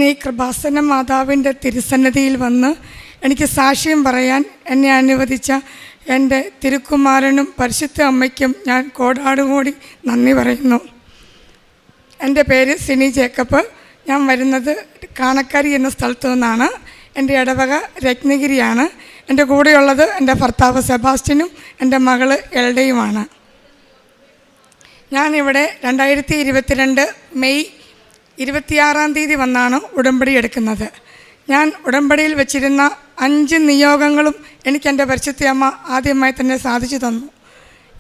ഈ കൃപാസന മാതാവിൻ്റെ തിരുസന്നിധിയിൽ വന്ന് എനിക്ക് സാക്ഷ്യം പറയാൻ എന്നെ അനുവദിച്ച എൻ്റെ തിരുക്കുമാരനും പരിശുദ്ധ അമ്മയ്ക്കും ഞാൻ കോടാടുകൂടി നന്ദി പറയുന്നു. എൻ്റെ പേര് സിനി ജേക്കബ്. ഞാൻ വരുന്നത് കാണക്കാരി എന്ന സ്ഥലത്തു നിന്നാണ്. എൻ്റെ ഇടവക രത്നഗിരിയാണ്. എൻ്റെ കൂടെയുള്ളത് എൻ്റെ ഭർത്താവ് സെബാസ്റ്റ്യനും എൻ്റെ മകള് എൽഡയുമാണ്. ഞാനിവിടെ 2022 മെയ് 26 വന്നാണ് ഉടമ്പടി എടുക്കുന്നത്. ഞാൻ ഉടമ്പടിയിൽ വെച്ചിരുന്ന 5 നിയോഗങ്ങളും എനിക്ക് എൻ്റെ പരിശുദ്ധയമ്മ ആദ്യമായി തന്നെ സാധിച്ചു തന്നു.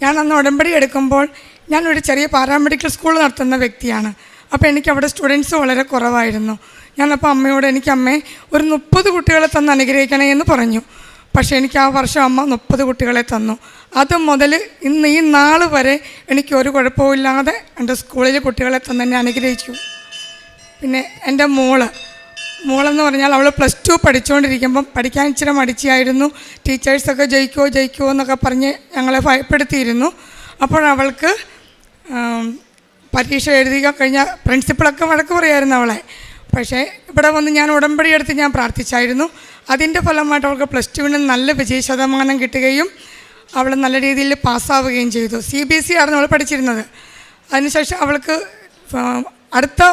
ഞാൻ അന്ന് ഉടമ്പടി എടുക്കുമ്പോൾ ഞാനൊരു ചെറിയ പാരാമെഡിക്കൽ സ്കൂൾ നടത്തുന്ന വ്യക്തിയാണ്. അപ്പോൾ എനിക്കവിടെ സ്റ്റുഡൻസ് വളരെ കുറവായിരുന്നു. ഞാനപ്പോൾ അമ്മയോട് അമ്മേ ഒരു 30 കുട്ടികളെ തന്ന് അനുഗ്രഹിക്കണേ എന്ന് പറഞ്ഞു. പക്ഷേ എനിക്ക് ആ വർഷം അമ്മ 30 കുട്ടികളെ തന്നു. അത് മുതൽ ഇന്ന് ഈ നാൾ വരെ എനിക്കൊരു കുഴപ്പമില്ലാതെ എൻ്റെ സ്കൂളിലെ കുട്ടികളെ തന്നെ എന്നെ അനുഗ്രഹിച്ചു. പിന്നെ എൻ്റെ മോളെന്ന് പറഞ്ഞാൽ അവൾ +2 പഠിച്ചുകൊണ്ടിരിക്കുമ്പം പഠിക്കാൻ ഇച്ചിരി മടിച്ചായിരുന്നു. ടീച്ചേഴ്സൊക്കെ ജയിക്കുമോ എന്നൊക്കെ പറഞ്ഞ് ഞങ്ങളെ ഭയപ്പെടുത്തിയിരുന്നു. അപ്പോഴവൾക്ക് പരീക്ഷ എഴുതി കഴിഞ്ഞാൽ പ്രിൻസിപ്പളൊക്കെ വഴക്ക് പറയായിരുന്നു അവളെ. പക്ഷേ ഇവിടെ വന്ന് ഞാൻ ഉടമ്പടി എടുത്ത് ഞാൻ പ്രാർത്ഥിച്ചായിരുന്നു. അതിൻ്റെ ഫലമായിട്ട് അവൾക്ക് +2 നല്ല വിജയശതമാനം കിട്ടുകയും അവൾ നല്ല രീതിയിൽ പാസ്സാവുകയും ചെയ്തു. CBSE ആയിരുന്നു അവൾ പഠിച്ചിരുന്നത്. അതിനുശേഷം അവൾക്ക് അടുത്ത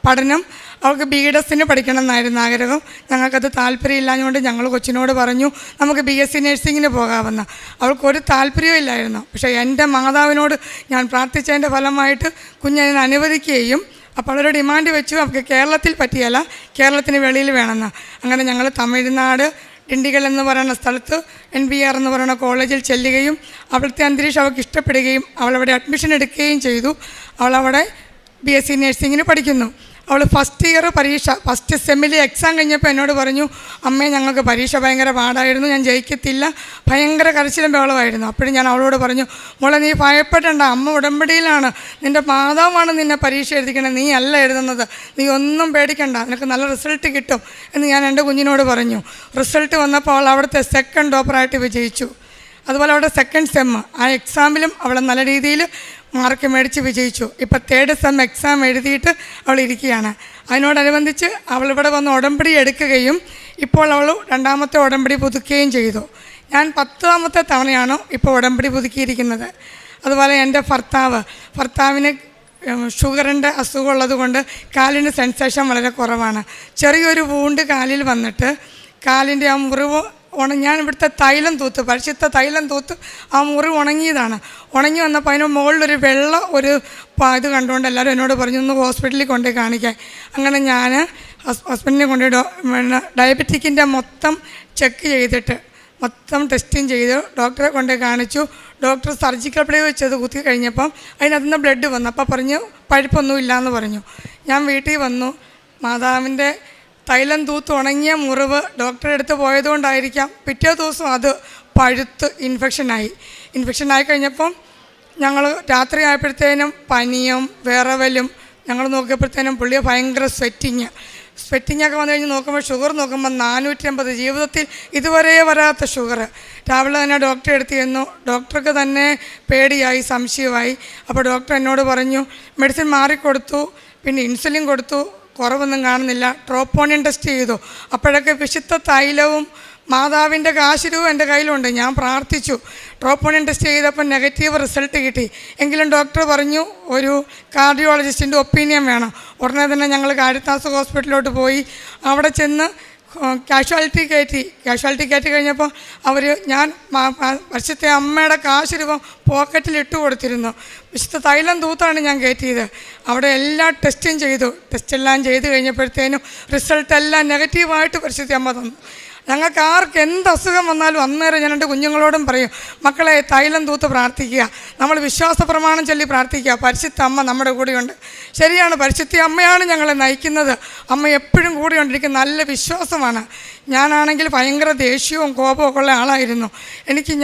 പഠനം അവൾക്ക് BEdന് പഠിക്കണം എന്നായിരുന്നു ആഗ്രഹം. ഞങ്ങൾക്കത് താല്പര്യമില്ലാഞ്ഞുകൊണ്ട് ഞങ്ങൾ കൊച്ചിനോട് പറഞ്ഞു നമുക്ക് BSc നഴ്സിങ്ങിന് പോകാമെന്ന്. അവൾക്കൊരു താല്പര്യവും ഇല്ലായിരുന്നു. പക്ഷേ എൻ്റെ മാതാവിനോട് ഞാൻ പ്രാർത്ഥിച്ചതിൻ്റെ ഫലമായിട്ട് കുഞ്ഞതിനെ അനുവദിക്കുകയും അപ്പോൾ അവളൊരു ഡിമാൻഡ് വെച്ചു അവൾക്ക് കേരളത്തിൽ പറ്റിയല്ല, കേരളത്തിന് വെളിയിൽ വേണമെന്ന്. അങ്ങനെ ഞങ്ങൾ തമിഴ്നാട് ഡിണ്ടിഗൽ എന്ന് പറയുന്ന സ്ഥലത്ത് NBR എന്ന് പറയുന്ന കോളേജിൽ ചെല്ലുകയും അവിടുത്തെ അന്തരീക്ഷം അവൾക്ക് ഇഷ്ടപ്പെടുകയും അവളവിടെ അഡ്മിഷൻ എടുക്കുകയും ചെയ്തു. അവളവിടെ BSc നഴ്സിങ്ങിന് പഠിക്കുന്നു. അവൾ ഫസ്റ്റ് ഇയർ പരീക്ഷ ഫസ്റ്റ് സെമ്മിൽ എക്സാം കഴിഞ്ഞപ്പോൾ എന്നോട് പറഞ്ഞു, അമ്മേ ഞങ്ങൾക്ക് പരീക്ഷ ഭയങ്കര പാടായിരുന്നു, ഞാൻ ജയിക്കത്തില്ല, ഭയങ്കര കരച്ചിലും ബഹളമായിരുന്നു. അപ്പോഴും ഞാൻ അവളോട് പറഞ്ഞു, മോളെ നീ ഭയപ്പെടേണ്ട, അമ്മ ഉടമ്പടിയിലാണ്, നിൻ്റെ മാതാവാണ് നിന്നെ പരീക്ഷ എഴുതിക്കണേ, നീ അല്ല എഴുതുന്നത്, നീ ഒന്നും പേടിക്കണ്ട, നിനക്ക് നല്ല റിസൾട്ട് കിട്ടും എന്ന് ഞാൻ എൻ്റെ കുഞ്ഞിനോട് പറഞ്ഞു. റിസൾട്ട് വന്നപ്പോൾ അവൾ അവിടുത്തെ സെക്കൻഡ് ടോപ്പറായിട്ട് വിജയിച്ചു. അതുപോലെ അവിടെ സെക്കൻഡ് സെം ആ എക്സാമിലും അവൾ നല്ല രീതിയിൽ മാർക്ക് മേടിച്ച് വിജയിച്ചു. ഇപ്പോൾ തേർഡ് സെം എക്സാം എഴുതിയിട്ട് അവൾ ഇരിക്കുകയാണ്. അതിനോടനുബന്ധിച്ച് അവളിവിടെ വന്ന് ഉടമ്പടി എടുക്കുകയും ഇപ്പോൾ അവൾ 2ാമത്തെ ഉടമ്പടി പുതുക്കുകയും ചെയ്തു. ഞാൻ 10ാമത്തെ തവണയാണ് ഇപ്പോൾ ഉടമ്പടി പുതുക്കിയിരിക്കുന്നത്. അതുപോലെ എൻ്റെ ഭർത്താവിന് ഷുഗറിൻ്റെ അസുഖമുള്ളത് കൊണ്ട് കാലിന് സെൻസേഷൻ വളരെ കുറവാണ്. ചെറിയൊരു വൂണ്ട് കാലിൽ വന്നിട്ട് കാലിൻ്റെ ആ മുറിവ് ഞാൻ ഇവിടുത്തെ തൈലം തൂത്ത് പരിശുദ്ധ തൈലം തൂത്ത് ആ മുറിവ് ഉണങ്ങിയതാണ്. ഉണങ്ങി വന്നപ്പോൾ അതിന് മുകളിലൊരു വെള്ള ഒരു ഇത് കണ്ടുകൊണ്ട് എല്ലാവരും എന്നോട് പറഞ്ഞു ഒന്ന് ഹോസ്പിറ്റലിൽ കൊണ്ടുപോയി കാണിക്കാൻ. അങ്ങനെ ഞാൻ ഹസ്ബൻഡിനെ കൊണ്ടുപോയി ഡയബറ്റിക്കിൻ്റെ മൊത്തം ചെക്ക് ചെയ്തിട്ട് മൊത്തം ടെസ്റ്റിങ് ചെയ്ത് ഡോക്ടറെ കൊണ്ടുപോയി കാണിച്ചു. ഡോക്ടർ സർജിക്കൽ പ്ലേ വെച്ചത് കുത്തി കഴിഞ്ഞപ്പം അതിനകത്ത് നിന്ന് ബ്ലഡ് വന്നു. അപ്പോൾ പറഞ്ഞു പഴുപ്പൊന്നുമില്ല എന്ന് പറഞ്ഞു. ഞാൻ വീട്ടിൽ വന്നു. മാതാവിൻ്റെ തൈലം തൂത്ത് ഉണങ്ങിയ മുറിവ് ഡോക്ടറെ അടുത്ത് പോയതുകൊണ്ടായിരിക്കാം പിറ്റേ ദിവസം അത് പഴുത്ത് ഇൻഫെക്ഷനായി കഴിഞ്ഞപ്പം ഞങ്ങൾ രാത്രി ആയപ്പോഴത്തേനും പനിയും വിറവലും ഞങ്ങൾ നോക്കിയപ്പോഴത്തേനും പുള്ളിയെ ഭയങ്കര സ്വെറ്റിങ്ങൊക്കെ വന്നു കഴിഞ്ഞ് നോക്കുമ്പോൾ ഷുഗർ നോക്കുമ്പോൾ 450, ജീവിതത്തിൽ ഇതുവരെ വരാത്ത ഷുഗർ. രാവിലെ തന്നെ ഡോക്ടറെ അടുത്ത് ചെന്നു. ഡോക്ടർക്ക് തന്നെ പേടിയായി, സംശയമായി. അപ്പോൾ ഡോക്ടർ എന്നോട് പറഞ്ഞു മെഡിസിൻ മാറിക്കൊടുത്തു, പിന്നെ ഇൻസുലിൻ കൊടുത്തു, കുറവൊന്നും കാണുന്നില്ല. ട്രോപ്പോണിൻ ടെസ്റ്റ് ചെയ്തു. അപ്പോഴൊക്കെ വിശുദ്ധ തൈലവും മാതാവിൻ്റെ കാശുരവും എൻ്റെ കയ്യിലുണ്ട്. ഞാൻ പ്രാർത്ഥിച്ചു. ട്രോപ്പോണിൻ ടെസ്റ്റ് ചെയ്തപ്പോൾ നെഗറ്റീവ് റിസൾട്ട് കിട്ടി. എങ്കിലും ഡോക്ടർ പറഞ്ഞു ഒരു കാർഡിയോളജിസ്റ്റിൻ്റെ ഒപ്പീനിയൻ വേണം. ഉടനെ തന്നെ ഞങ്ങൾ കാരിത്താസ് ഹോസ്പിറ്റലിലോട്ട് പോയി. അവിടെ ചെന്ന് കാഷ്വാലിറ്റി കയറ്റി കഴിഞ്ഞപ്പോൾ അവർ ഞാൻ വർഷത്തെ അമ്മയുടെ കാശുരൂപം പോക്കറ്റിലിട്ട് കൊടുത്തിരുന്നു. വിശുദ്ധ തൈലം തൂത്താണ് ഞാൻ കയറ്റിയത്. അവിടെ എല്ലാ ടെസ്റ്റും ചെയ്തു. ടെസ്റ്റെല്ലാം ചെയ്ത് കഴിഞ്ഞപ്പോഴത്തേനും റിസൾട്ടെല്ലാം നെഗറ്റീവായിട്ട് പരിശുദ്ധ അമ്മ തന്നു. ഞങ്ങൾക്ക് ആർക്ക് എന്ത് അസുഖം വന്നാലും അന്നേരം ഞാൻ എൻ്റെ കുഞ്ഞുങ്ങളോടും പറയും, മക്കളെ തൈലം തൂത്ത് പ്രാർത്ഥിക്കുക, നമ്മൾ വിശ്വാസ പ്രമാണം ചൊല്ലി പ്രാർത്ഥിക്കുക, പരിശുദ്ധ അമ്മ നമ്മുടെ കൂടെയുണ്ട്. ശരിയാണ്, പരിശുദ്ധ അമ്മയാണ് ഞങ്ങളെ നയിക്കുന്നത്. അമ്മ എപ്പോഴും കൂടെയുണ്ടിരിക്കുന്ന നല്ല വിശ്വാസമാണ്. ഞാനാണെങ്കിൽ ഭയങ്കര ദേഷ്യവും കോപവും ഒക്കെ ഉള്ള ആളായിരുന്നു.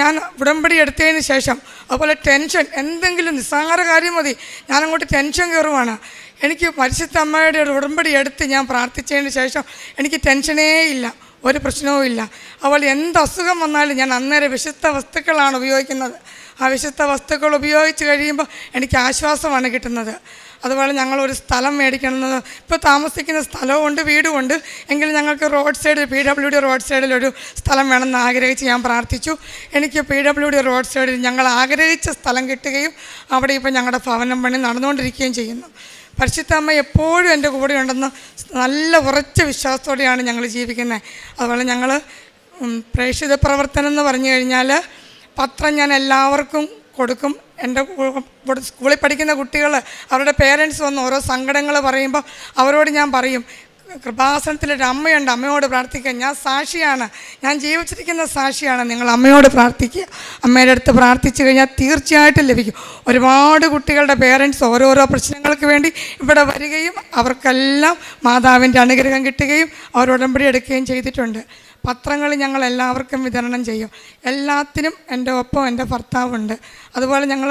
ഞാൻ ഉടമ്പടി എടുത്തതിന് ശേഷം അതുപോലെ ടെൻഷൻ, എന്തെങ്കിലും നിസ്സാര കാര്യം മതി ഞാനങ്ങോട്ട് ടെൻഷൻ കയറുവാണ്. എനിക്ക് പരിശുദ്ധ അമ്മയുടെ ഒരു ഉടമ്പടി എടുത്ത് ഞാൻ പ്രാർത്ഥിച്ചതിന് ശേഷം എനിക്ക് ടെൻഷനേ ഇല്ല, ഒരു പ്രശ്നവും ഇല്ല. അതുപോലെ എന്ത് അസുഖം വന്നാലും ഞാൻ അന്നേരം വിശുദ്ധ വസ്തുക്കളാണ് ഉപയോഗിക്കുന്നത്. ആ വിശുദ്ധ വസ്തുക്കൾ ഉപയോഗിച്ച് കഴിയുമ്പോൾ എനിക്ക് ആശ്വാസമാണ് കിട്ടുന്നത്. അതുപോലെ ഞങ്ങളൊരു സ്ഥലം മേടിക്കണമെന്ന്, ഇപ്പോൾ താമസിക്കുന്ന സ്ഥലവുമുണ്ട് വീടുമുണ്ട്, എങ്കിലും ഞങ്ങൾക്ക് റോഡ് സൈഡ് PWD റോഡ് സൈഡിലൊരു സ്ഥലം വേണമെന്ന് ആഗ്രഹിച്ച് ഞാൻ പ്രാർത്ഥിച്ചു. എനിക്ക് PWD റോഡ് സൈഡിൽ ഞങ്ങൾ ആഗ്രഹിച്ച സ്ഥലം കിട്ടുകയും അവിടെ ഇപ്പോൾ ഞങ്ങളുടെ ഭവനം പണി നടന്നുകൊണ്ടിരിക്കുകയും ചെയ്യുന്നു. പരിശുദ്ധ അമ്മ എപ്പോഴും എൻ്റെ കൂടെ ഉണ്ടെന്ന് നല്ല ഉറച്ച വിശ്വാസത്തോടെയാണ് ഞങ്ങൾ ജീവിക്കുന്നത്. അതുപോലെ ഞങ്ങൾ പ്രേക്ഷിത പ്രവർത്തനം എന്ന് പറഞ്ഞു കഴിഞ്ഞാൽ പത്രം ഞാൻ എല്ലാവർക്കും കൊടുക്കും. എൻ്റെ സ്കൂളിൽ പഠിക്കുന്ന കുട്ടികൾ അവരുടെ പേരൻസ് വന്ന് ഓരോ സങ്കടങ്ങൾ പറയുമ്പോൾ അവരോട് ഞാൻ പറയും, കൃപാസനത്തിലൊരു അമ്മയുണ്ട്, അമ്മയോട് പ്രാർത്ഥിക്കുക. ഞാൻ സാക്ഷിയാണ്, ഞാൻ ജീവിച്ചിരിക്കുന്ന സാക്ഷിയാണ്. നിങ്ങൾ അമ്മയോട് പ്രാർത്ഥിക്കുക. അമ്മയുടെ അടുത്ത് പ്രാർത്ഥിച്ചു കഴിഞ്ഞാൽ തീർച്ചയായിട്ടും ലഭിക്കും. ഒരുപാട് കുട്ടികളുടെ പേരൻസ് ഓരോരോ പ്രശ്നങ്ങൾക്ക് വേണ്ടി ഇവിടെ വരികയും അവർക്കെല്ലാം മാതാവിൻ്റെ അനുഗ്രഹം കിട്ടുകയും അവർ ഉടമ്പടി എടുക്കുകയും ചെയ്തിട്ടുണ്ട്. പത്രങ്ങൾ ഞങ്ങൾ എല്ലാവർക്കും വിതരണം ചെയ്യും. എല്ലാത്തിനും എൻ്റെ ഒപ്പം എൻ്റെ ഭർത്താവുണ്ട്. അതുപോലെ ഞങ്ങൾ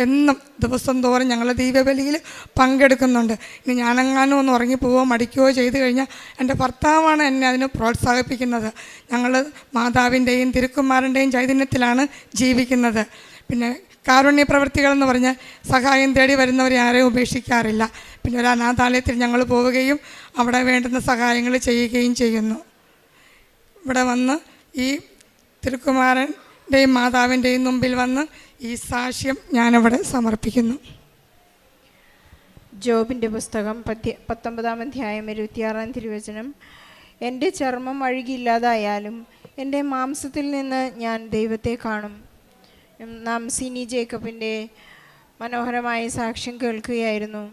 എന്നും ദിവസം തോറും ഞങ്ങൾ ദീപബലിയിൽ പങ്കെടുക്കുന്നുണ്ട്. ഇനി ഞാനെങ്ങാനും ഒന്ന് ഉറങ്ങിപ്പോവോ മടിക്കുകയോ ചെയ്തു കഴിഞ്ഞാൽ എൻ്റെ ഭർത്താവാണ് എന്നെ അതിന് പ്രോത്സാഹിപ്പിക്കുന്നത്. ഞങ്ങൾ മാതാവിൻ്റെയും തിരുക്കുമാരൻ്റെയും ചൈതന്യത്തിലാണ് ജീവിക്കുന്നത്. പിന്നെ കാരുണ്യ പ്രവൃത്തികളെന്ന് പറഞ്ഞാൽ സഹായം തേടി വരുന്നവരെ ആരെയും ഉപേക്ഷിക്കാറില്ല. പിന്നെ ഒരു അനാഥാലയത്തിൽ ഞങ്ങൾ പോവുകയും അവിടെ വേണ്ടുന്ന സഹായങ്ങൾ ചെയ്യുകയും ചെയ്യുന്നു. ഇവിടെ വന്ന് ഈ തിരുക്കുമാരൻ്റെയും മാതാവിൻ്റെയും മുമ്പിൽ വന്ന് ഈ സാക്ഷ്യം ഞാനിവിടെ സമർപ്പിക്കുന്നു. ജോബിൻ്റെ പുസ്തകം 19-ാം അധ്യായം 26-ാം തിരുവചനം. എൻ്റെ ചർമ്മം അഴുകിയില്ലാതായാലും എൻ്റെ മാംസത്തിൽ നിന്ന് ഞാൻ ദൈവത്തെ കാണും. നാം സിനി ജേക്കബിൻ്റെ മനോഹരമായ സാക്ഷ്യം കേൾക്കുകയായിരുന്നു.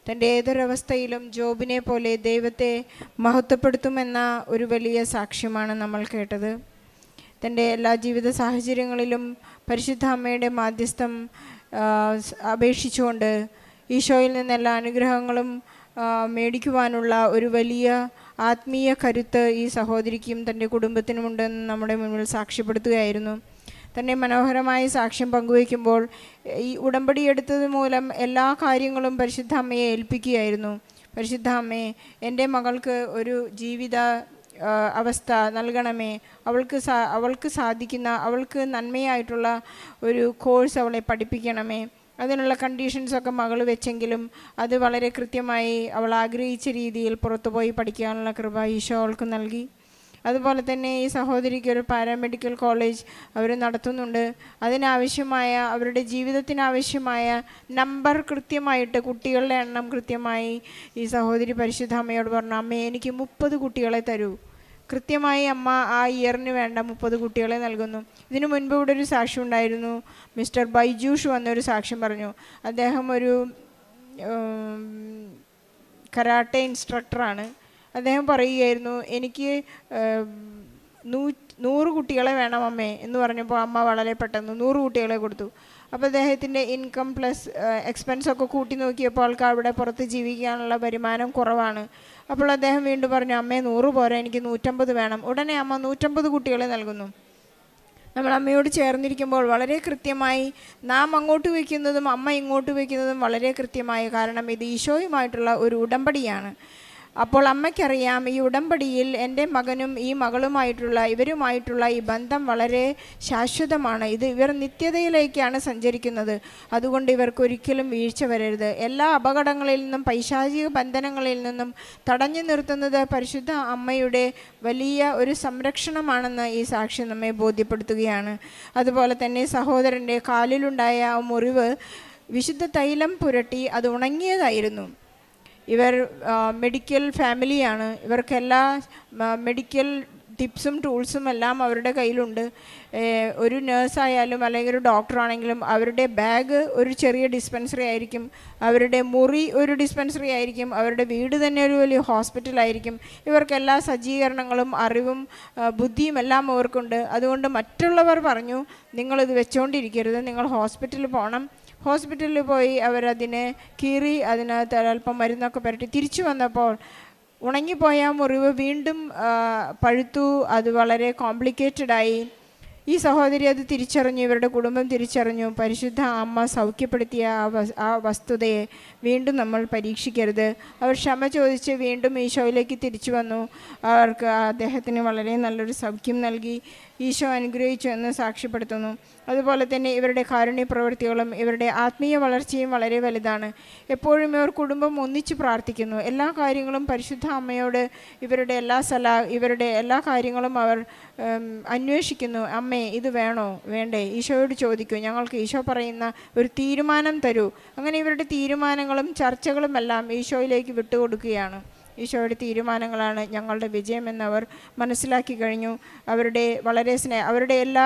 തൻ്റെ ഏതൊരവസ്ഥയിലും ജോബിനെ പോലെ ദൈവത്തെ മഹത്വപ്പെടുത്തുമെന്ന ഒരു വലിയ സാക്ഷ്യമാണ് നമ്മൾ കേട്ടത്. തൻ്റെ എല്ലാ ജീവിത സാഹചര്യങ്ങളിലും പരിശുദ്ധ അമ്മയുടെ മാധ്യസ്ഥം അപേക്ഷിച്ചുകൊണ്ട് ഈശോയിൽ നിന്ന് എല്ലാ അനുഗ്രഹങ്ങളും മേടിക്കുവാനുള്ള ഒരു വലിയ ആത്മീയ കരുത്ത് ഈ സഹോദരിക്കും തൻ്റെ കുടുംബത്തിനുമുണ്ടെന്ന് നമ്മുടെ മുന്നിൽ സാക്ഷ്യപ്പെടുത്തുകയായിരുന്നു. തന്നെ മനോഹരമായ സാക്ഷ്യം പങ്കുവയ്ക്കുമ്പോൾ ഈ ഉടമ്പടി എടുത്തത് മൂലം എല്ലാ കാര്യങ്ങളും പരിശുദ്ധ അമ്മയെ ഏൽപ്പിക്കുകയായിരുന്നു. പരിശുദ്ധ അമ്മയെ, എൻ്റെ മകൾക്ക് ഒരു ജീവിത അവസ്ഥ നൽകണമേ, അവൾക്ക് സാധിക്കുന്ന, അവൾക്ക് നന്മയായിട്ടുള്ള ഒരു കോഴ്സ് അവളെ പഠിപ്പിക്കണമേ. അതിനുള്ള കണ്ടീഷൻസൊക്കെ മകൾ വെച്ചെങ്കിലും അത് വളരെ കൃത്യമായി അവൾ ആഗ്രഹിച്ച രീതിയിൽ പുറത്തുപോയി പഠിക്കാനുള്ള കൃപ ഈശോ അവൾക്ക് നൽകി. അതുപോലെ തന്നെ ഈ സഹോദരിക്ക് ഒരു പാരാമെഡിക്കൽ കോളേജ് അവർ നടത്തുന്നുണ്ട്. അതിനാവശ്യമായ, അവരുടെ ജീവിതത്തിനാവശ്യമായ നമ്പർ കൃത്യമായിട്ട്, കുട്ടികളുടെ എണ്ണം കൃത്യമായി ഈ സഹോദരി പരിശുദ്ധ അമ്മയോട് പറഞ്ഞു, അമ്മേ എനിക്ക് 30 കുട്ടികളെ തരൂ. കൃത്യമായി അമ്മ ആ ഇയറിന് വേണ്ട 30 കുട്ടികളെ നൽകുന്നു. ഇതിനു മുൻപ് ഇവിടെ ഒരു സാക്ഷ്യം ഉണ്ടായിരുന്നു. മിസ്റ്റർ ബൈജൂഷ് വന്നൊരു സാക്ഷ്യം പറഞ്ഞു. അദ്ദേഹം ഒരു കരാട്ടെ ഇൻസ്ട്രക്ടറാണ്. അദ്ദേഹം പറയുകയായിരുന്നു, എനിക്ക് 100 കുട്ടികളെ വേണം അമ്മേ എന്ന് പറഞ്ഞപ്പോൾ അമ്മ വളരെ പെട്ടെന്ന് 100 കുട്ടികളെ കൊടുത്തു. അപ്പോൾ അദ്ദേഹത്തിൻ്റെ ഇൻകം പ്ലസ് എക്സ്പെൻസൊക്കെ കൂട്ടി നോക്കിയപ്പോൾ ആൾക്ക് അവിടെ പുറത്ത് ജീവിക്കാനുള്ള വരുമാനം കുറവാണ്. അപ്പോൾ അദ്ദേഹം വീണ്ടും പറഞ്ഞു, അമ്മേ 100 പോരാ, എനിക്ക് 150 വേണം. ഉടനെ അമ്മ 150 കുട്ടികളെ നൽകുന്നു. നമ്മൾ അമ്മയോട് ചേർന്നിരിക്കുമ്പോൾ വളരെ കൃത്യമായി നാം അങ്ങോട്ട് വയ്ക്കുന്നതും അമ്മ ഇങ്ങോട്ട് വയ്ക്കുന്നതും വളരെ കൃത്യമായി, കാരണം ഇത് ഈശോയുമായിട്ടുള്ള ഒരു ഉടമ്പടിയാണ്. അപ്പോൾ അമ്മയ്ക്കറിയാം ഈ ഉടമ്പടിയിൽ എൻ്റെ മകനും ഈ മകളുമായിട്ടുള്ള ഇവരുമായിട്ടുള്ള ഈ ബന്ധം വളരെ ശാശ്വതമാണ്. ഇവർ നിത്യതയിലേക്കാണ് സഞ്ചരിക്കുന്നത്. അതുകൊണ്ട് ഇവർക്കൊരിക്കലും വീഴ്ച വരരുത്. എല്ലാ അപകടങ്ങളിൽ നിന്നും പൈശാചിക ബന്ധനങ്ങളിൽ നിന്നും തടഞ്ഞു നിർത്തുന്നത് പരിശുദ്ധ അമ്മയുടെ വലിയ ഒരു സംരക്ഷണമാണെന്ന് ഈ സാക്ഷ്യം നമ്മെ ബോധ്യപ്പെടുത്തുകയാണ്. അതുപോലെ തന്നെ സഹോദരൻ്റെ കാലിലുണ്ടായ ആ മുറിവ് വിശുദ്ധ തൈലം പുരട്ടി അത് ഉണങ്ങിയതായിരുന്നു. ഇവർ മെഡിക്കൽ ഫാമിലിയാണ്. ഇവർക്കെല്ലാ മെഡിക്കൽ ടിപ്സും ടൂൾസും എല്ലാം അവരുടെ കയ്യിലുണ്ട്. ഒരു നേഴ്സായാലും അല്ലെങ്കിൽ ഒരു ഡോക്ടറാണെങ്കിലും അവരുടെ ബാഗ് ഒരു ചെറിയ ഡിസ്പെൻസറി ആയിരിക്കും, അവരുടെ മുറി ഒരു ഡിസ്പെൻസറി ആയിരിക്കും, അവരുടെ വീട് തന്നെ ഒരു വലിയ ഹോസ്പിറ്റലായിരിക്കും. ഇവർക്കെല്ലാ സജ്ജീകരണങ്ങളും അറിവും ബുദ്ധിയും എല്ലാം അവർക്കുണ്ട്. അതുകൊണ്ട് മറ്റുള്ളവർ പറഞ്ഞു, നിങ്ങളിത് വെച്ചുകൊണ്ടിരിക്കരുത്, നിങ്ങൾ ഹോസ്പിറ്റലിൽ പോകണം. ഹോസ്പിറ്റലിൽ പോയി അവരതിനെ കീറി അതിനകത്ത് അല്പം മരുന്നൊക്കെ പുരട്ടി തിരിച്ചു വന്നപ്പോൾ ഉണങ്ങിപ്പോയ മുറിവ് വീണ്ടും പഴുത്തു. അത് വളരെ കോംപ്ലിക്കേറ്റഡായി. ഈ സഹോദരി അത് തിരിച്ചറിഞ്ഞു, ഇവരുടെ കുടുംബം തിരിച്ചറിഞ്ഞു. പരിശുദ്ധ അമ്മ സൗഖ്യപ്പെടുത്തിയ ആ വസ്തുതയെ വീണ്ടും നമ്മൾ പരീക്ഷിക്കരുത്. അവർ ക്ഷമ ചോദിച്ച് വീണ്ടും ഈശോയിലേക്ക് തിരിച്ചു വന്നു. അവർക്ക് അദ്ദേഹത്തിന് വളരെ നല്ലൊരു സൗഖ്യം നൽകി. ഈശോ അനുഗ്രഹിച്ചു എന്ന് സാക്ഷ്യപ്പെടുത്തുന്നു. അതുപോലെ തന്നെ ഇവരുടെ കാരുണ്യ പ്രവൃത്തികളും ഇവരുടെ ആത്മീയ വളർച്ചയും വളരെ വലുതാണ്. എപ്പോഴും ഇവർ കുടുംബം ഒന്നിച്ച് പ്രാർത്ഥിക്കുന്നു. എല്ലാ കാര്യങ്ങളും പരിശുദ്ധ അമ്മയോട് ഇവരുടെ എല്ലാ കാര്യങ്ങളും അവർ അന്വേഷിക്കുന്നു. അമ്മേ, ഇത് വേണോ വേണ്ടേ, ഈശോയോട് ചോദിക്കൂ, ഞങ്ങൾക്ക് ഈശോ പറയുന്ന ഒരു തീരുമാനം തരൂ. അങ്ങനെ ഇവരുടെ തീരുമാനങ്ങളും ചർച്ചകളും എല്ലാം ഈശോയിലേക്ക് വിട്ടുകൊടുക്കുകയാണ്. ഈശോയുടെ തീരുമാനങ്ങളാണ് ഞങ്ങളുടെ വിജയമെന്നവർ മനസ്സിലാക്കി കഴിഞ്ഞു. അവരുടെ എല്ലാ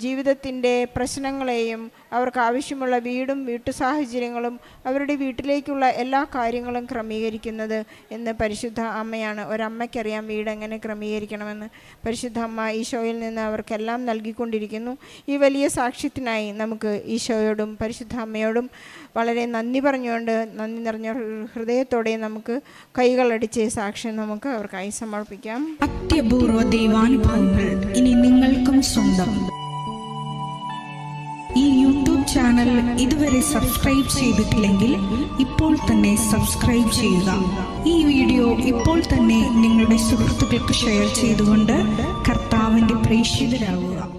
ജീവിതത്തിൻ്റെ പ്രശ്നങ്ങളെയും അവർക്ക് ആവശ്യമുള്ള വീടും വീട്ടു സാഹചര്യങ്ങളും അവരുടെ വീട്ടിലേക്കുള്ള എല്ലാ കാര്യങ്ങളും ക്രമീകരിക്കുന്നത് എന്ന് പരിശുദ്ധ അമ്മയാണ്. ഒരമ്മയ്ക്കറിയാം വീട് എങ്ങനെ ക്രമീകരിക്കണമെന്ന്. പരിശുദ്ധ അമ്മ ഈശോയിൽ നിന്ന് അവർക്കെല്ലാം നൽകിക്കൊണ്ടിരിക്കുന്നു. ഈ വലിയ സാക്ഷ്യത്തിനായി നമുക്ക് ഈശോയോടും പരിശുദ്ധ അമ്മയോടും വളരെ നന്ദി പറഞ്ഞുകൊണ്ട് നന്ദി നിറഞ്ഞ ഹൃദയത്തോടെ നമുക്ക് കൈകളടിച്ച് സാക്ഷ്യം നമുക്ക് അവർക്കായി സമർപ്പിക്കാം. അത്യപൂർവ ദൈവാനുഭവങ്ങൾ ഇനി നിങ്ങൾക്കും സ്വന്തം. ഈ യൂട്യൂബ് ചാനൽ ഇതുവരെ സബ്സ്ക്രൈബ് ചെയ്തിട്ടില്ലെങ്കിൽ ഇപ്പോൾ തന്നെ സബ്സ്ക്രൈബ് ചെയ്യുക. ഈ വീഡിയോ ഇപ്പോൾ തന്നെ നിങ്ങളുടെ സുഹൃത്തുക്കൾക്ക് ഷെയർ ചെയ്തുകൊണ്ട് കർത്താവിൻ്റെ പ്രേക്ഷിതരാകുക.